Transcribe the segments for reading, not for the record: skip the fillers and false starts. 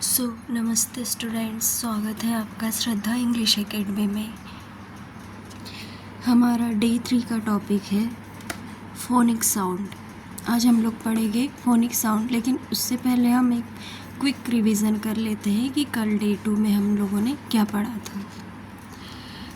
नमस्ते स्टूडेंट्स, स्वागत है आपका श्रद्धा इंग्लिश एकेडमी में। हमारा डे 3 का टॉपिक है फोनिक साउंड। आज हम लोग पढ़ेंगे फोनिक साउंड, लेकिन उससे पहले हम एक क्विक रिवीजन कर लेते हैं कि कल डे 2 में हम लोगों ने क्या पढ़ा था।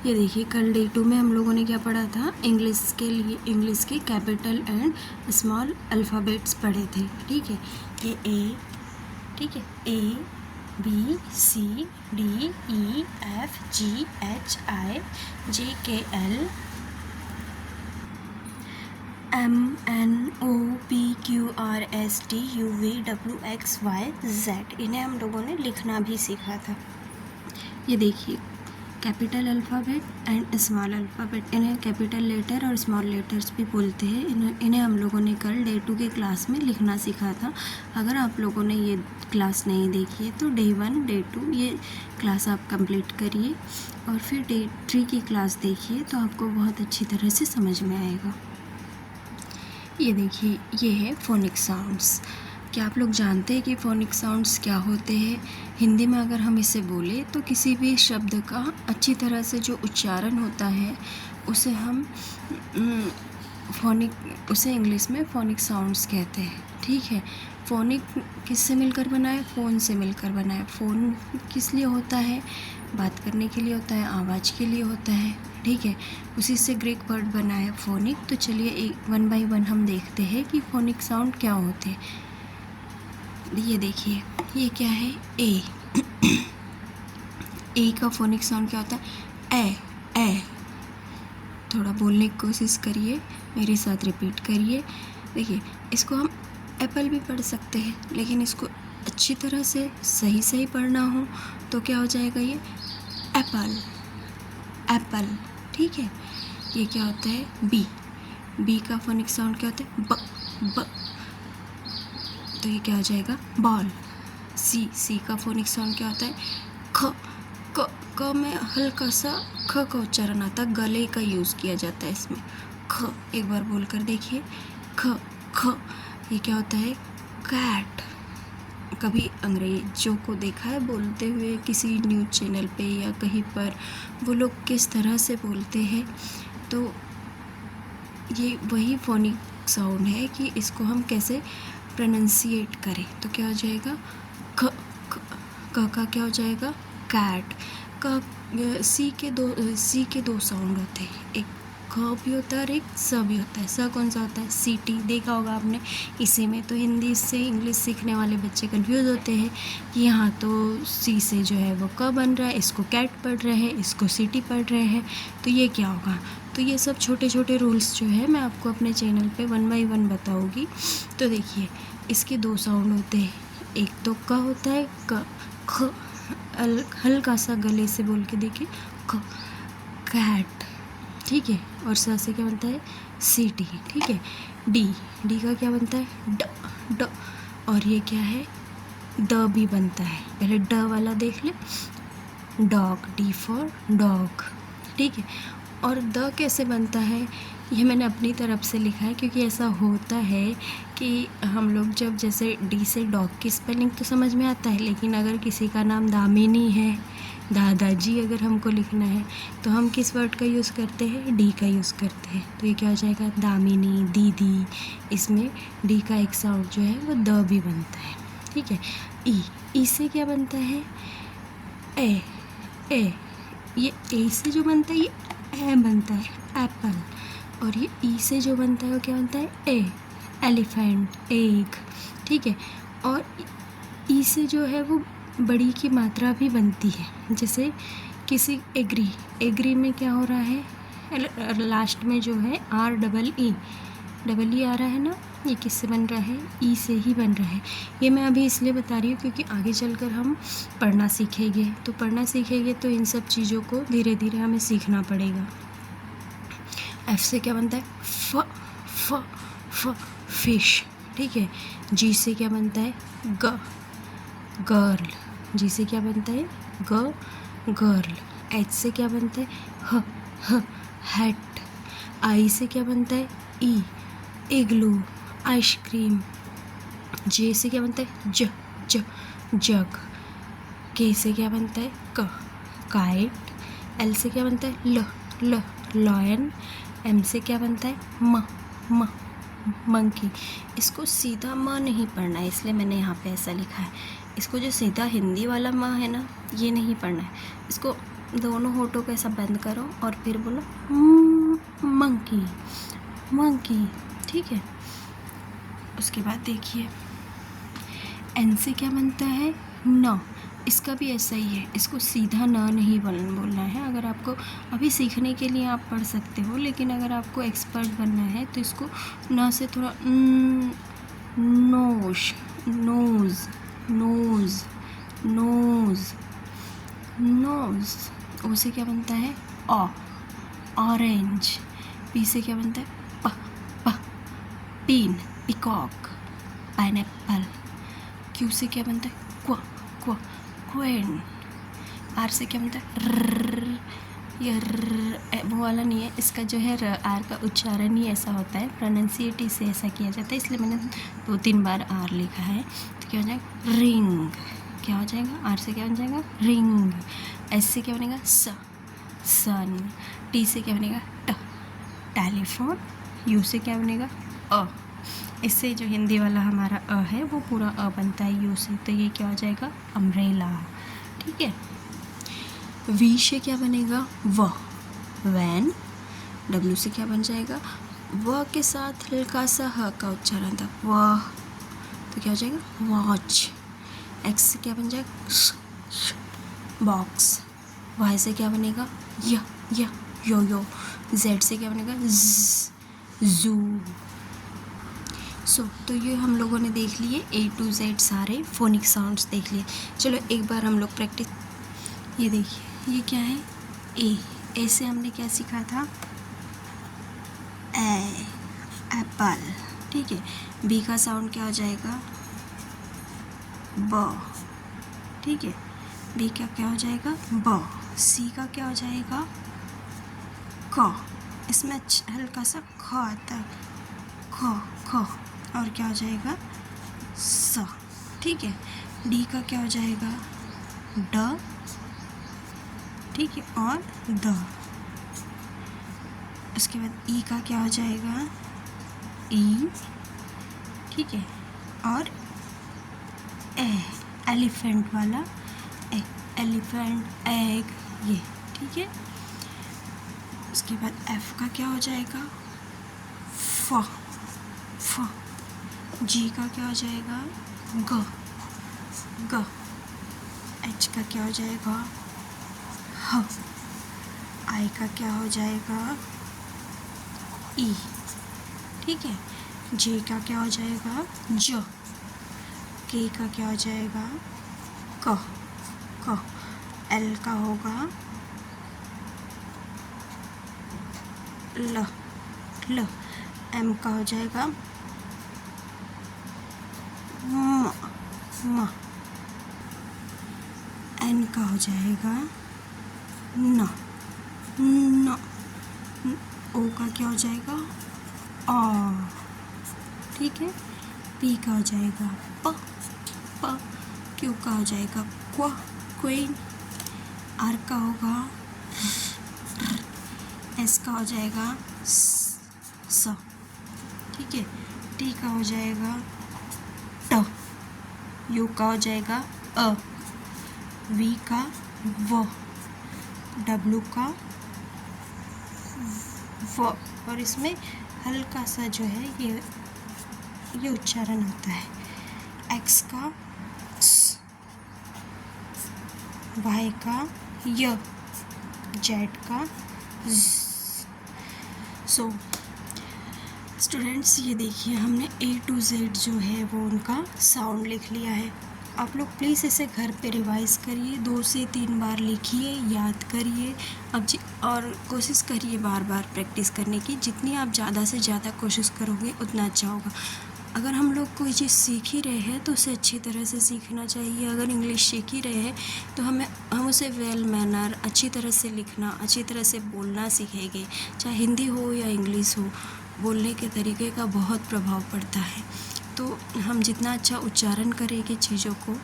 ये देखिए, कल डे 2 में हम लोगों ने क्या पढ़ा था। इंग्लिश के लिए इंग्लिश के कैपिटल एंड स्मॉल अल्फ़ाबेट्स पढ़े थे। ठीक है, ये ए, ठीक है, A B C D E F G H I J K L M N O P Q R S T U V W X Y Z. इन्हें हम लोगों ने लिखना भी सीखा था। ये देखिए, capital alphabet and small alphabet, इन्हें कैपिटल लेटर और स्मॉल लेटर्स भी बोलते हैं। इन्हें हम लोगों ने कल डे 2 के क्लास में लिखना सीखा था। अगर आप लोगों ने ये क्लास नहीं देखी है तो डे 1 डे 2 ये क्लास आप कंप्लीट करिए और फिर डे 3 की क्लास देखिए, तो आपको बहुत अच्छी तरह से समझ में आएगा। ये देखिए, ये है फोनिक साउंड्स। क्या आप लोग जानते हैं कि फोनिक साउंड्स क्या होते हैं? हिंदी में अगर हम इसे बोले तो किसी भी शब्द का अच्छी तरह से जो उच्चारण होता है उसे हम उसे इंग्लिश में फोनिक साउंड्स कहते हैं। ठीक है, फोनिक किससे मिलकर बना है? फ़ोन से मिलकर बना है। फ़ोन किस लिए होता है? बात करने के लिए होता है, आवाज़ के लिए होता है। ठीक है, उसी से ग्रीक वर्ड बना है फोनिक। तो चलिए एक 1 बाय 1 हम देखते हैं कि फोनिक साउंड क्या होते हैं। ये देखिए, ये क्या है? ए। ए का फोनिक साउंड क्या होता है? ए। थोड़ा बोलने की कोशिश करिए, मेरे साथ रिपीट करिए। देखिए, इसको हम एप्पल भी पढ़ सकते हैं, लेकिन इसको अच्छी तरह से सही पढ़ना हो तो क्या हो जाएगा? ये एप्पल। ठीक है, ये क्या होता है? बी का फोनिक साउंड क्या होता है? ब। तो ये क्या हो जाएगा? बॉल। सी का फोनिक साउंड क्या होता है? क में हल्का सा ख का उच्चारण आता है, गले का यूज़ किया जाता है इसमें। ख, एक बार बोल कर देखिए, ख। ये क्या होता है? कैट। कभी अंग्रेजों को देखा है बोलते हुए किसी न्यूज़ चैनल पे या कहीं पर? वो लोग किस तरह से बोलते हैं? तो ये वही फोनिक साउंड है कि इसको हम कैसे प्रोनाउंसिएट करें। तो क्या हो जाएगा? क का क्या हो जाएगा? कैट। सी के दो साउंड होते हैं, एक ख भी होता है और एक स भी होता है। स कौन सा होता है? सीटी। देखा होगा आपने इसी में। तो हिंदी से इंग्लिश सीखने वाले बच्चे कंफ्यूज होते हैं कि यहाँ तो सी से जो है वो क बन रहा है, इसको कैट पढ़ रहे हैं, इसको सीटी पढ़ रहे हैं, तो ये क्या होगा? तो ये सब छोटे छोटे रूल्स जो है मैं आपको अपने चैनल पे 1 बाय 1 बताऊँगी। तो देखिए, इसके 2 साउंड होते हैं। एक तो क होता है, ख, हल्का सा गले से बोल के देखिए, ख, कैट। ठीक है, और स से क्या बनता है? सीटी। ठीक है, डी का क्या बनता है? ड। और ये क्या है? ड भी बनता है। पहले ड वाला देख ले, डॉग, डी फॉर डॉग। ठीक है, और द कैसे बनता है ये मैंने अपनी तरफ से लिखा है, क्योंकि ऐसा होता है कि हम लोग जब जैसे डी से डॉग की स्पेलिंग तो समझ में आता है, लेकिन अगर किसी का नाम दामिनी है, दादाजी अगर हमको लिखना है तो हम किस वर्ड का यूज़ करते हैं? डी का यूज़ करते हैं। तो ये क्या हो जाएगा? दामिनी, दीदी। इसमें डी का एक साउंड जो है वो द भी बनता है। ठीक है, ई से क्या बनता है? ए। ये ए से जो बनता है ये ए बनता है, एप्पल। और ये ई से जो बनता है वो क्या बनता है? ए, एलिफेंट, एग। ठीक है, और ई से जो है वो बड़ी की मात्रा भी बनती है। जैसे किसी एग्री में क्या हो रहा है? लास्ट में जो है डबल ई आ रहा है ना, ये किससे बन रहा है? ई से ही बन रहा है। ये मैं अभी इसलिए बता रही हूँ क्योंकि आगे चलकर हम पढ़ना सीखेंगे तो इन सब चीज़ों को धीरे धीरे हमें सीखना पड़ेगा। एफ से क्या बनता है? फ, फिश। ठीक है, जी से क्या बनता है? गर्ल। जी से क्या बनता है? गर्ल। एच से क्या बनता है? हैट। आई से क्या बनता है? इग्लू, आइसक्रीम। जे से क्या बनता है? जग। के से क्या बनता है क, काइट। एल से क्या बनता है ल, लॉयन। एम से क्या बनता है म, मंकी। इसको सीधा म नहीं पढ़ना है, इसलिए मैंने यहाँ पे ऐसा लिखा है। इसको जो सीधा हिंदी वाला म है ना, ये नहीं पढ़ना है। इसको दोनों होठों को ऐसा बंद करो और फिर बोलो मंकी, मंकी। ठीक है। उसके बाद देखिए एन से क्या बनता है न। इसका भी ऐसा ही है, इसको सीधा न नहीं बोलना है। अगर आपको अभी सीखने के लिए आप पढ़ सकते हो, लेकिन अगर आपको एक्सपर्ट बनना है तो इसको न से थोड़ा नोश, नोज, नोज, नोज, नोज। ओ से क्या बनता है ऑरेंज। पी से क्या बनता है प, पिन, पिकॉक, पाइनएप्पल। क्यू से क्या बनता है क्वेन। आर से क्या बनता है ये वो वाला नहीं है, इसका जो है आर का उच्चारण ही ऐसा होता है, प्रोनाउंसिएट से ऐसा किया जाता है, इसलिए मैंने 2-3 बार आर लिखा है। तो क्या हो जाएगा रिंग। क्या हो जाएगा आर से क्या बन जाएगा रिंग। एस से क्या बनेगा सन। टी से क्या बनेगा टेलीफोन। यू से क्या बनेगा अ। इससे जो हिंदी वाला हमारा अ है वो पूरा अ बनता है यू से, तो ये क्या हो जाएगा अम्ब्रेला। ठीक है। वी से क्या बनेगा वैन। डब्ल्यू से क्या बन जाएगा व के साथ हल्का सा ह का उच्चारण था वह, तो क्या हो जाएगा वॉच। एक्स से क्या बन जाएगा बॉक्स। वाई से क्या बनेगा यो। जेड से क्या बनेगा जू। तो ये हम लोगों ने देख लिए A to Z सारे फोनिक साउंड्स देख लिए। चलो एक बार हम लोग प्रैक्टिस। ये देखिए ये क्या है ए से हमने क्या सीखा था एप्पल। ठीक है। बी का साउंड क्या हो जाएगा ब। ठीक है। बी का क्या हो जाएगा ब। सी का क्या हो जाएगा क। इसमें हल्का सा ख आता है ख। और क्या हो जाएगा स। ठीक है। डी का क्या हो जाएगा ड। ठीक है। और द। उसके बाद ई का क्या हो जाएगा ई। ठीक है। और एलिफेंट वाला एलिफेंट एग ये। ठीक है। उसके बाद एफ का क्या हो जाएगा फ। जी का क्या हो जाएगा ग। एच का क्या हो जाएगा ह। आई का क्या हो जाएगा ई। ठीक है। जे का क्या हो जाएगा ज। के का क्या हो जाएगा क। एल का होगा ल। एम का हो जाएगा म। एन का हो जाएगा न। ओ का क्या हो जाएगा आ। ठीक है। पी का हो जाएगा प। क्यू का हो जाएगा क्वीन। आर का होगा एस का हो जाएगा स। ठीक है। टी का हो जाएगा ट। यू का हो जाएगा अ। वी का व। डब्लू का व। और इसमें हल्का सा जो है ये उच्चारण होता है। एक्स का स। वाई का य। जेड का ज। सो स्टूडेंट्स ये देखिए हमने A to Z जो है वो उनका साउंड लिख लिया है। आप लोग प्लीज़ इसे घर पे रिवाइज़ करिए, 2 से 3 बार लिखिए, याद करिए। और कोशिश करिए बार बार प्रैक्टिस करने की। जितनी आप ज़्यादा से ज़्यादा कोशिश करोगे उतना अच्छा होगा। अगर हम लोग कोई चीज़ सीख ही रहे हैं तो उसे अच्छी तरह से सीखना चाहिए। अगर इंग्लिश सीख ही रहे हैं तो हम उसे वेल मैनर अच्छी तरह से लिखना, अच्छी तरह से बोलना सीखेंगे। चाहे हिंदी हो या इंग्लिश हो, बोलने के तरीके का बहुत प्रभाव पड़ता है। तो हम जितना अच्छा उच्चारण करेंगे चीज़ों को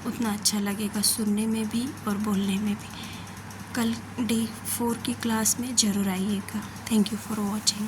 उतना अच्छा लगेगा सुनने में भी और बोलने में भी। कल डे 4 की क्लास में ज़रूर आइएगा। Thank you for watching.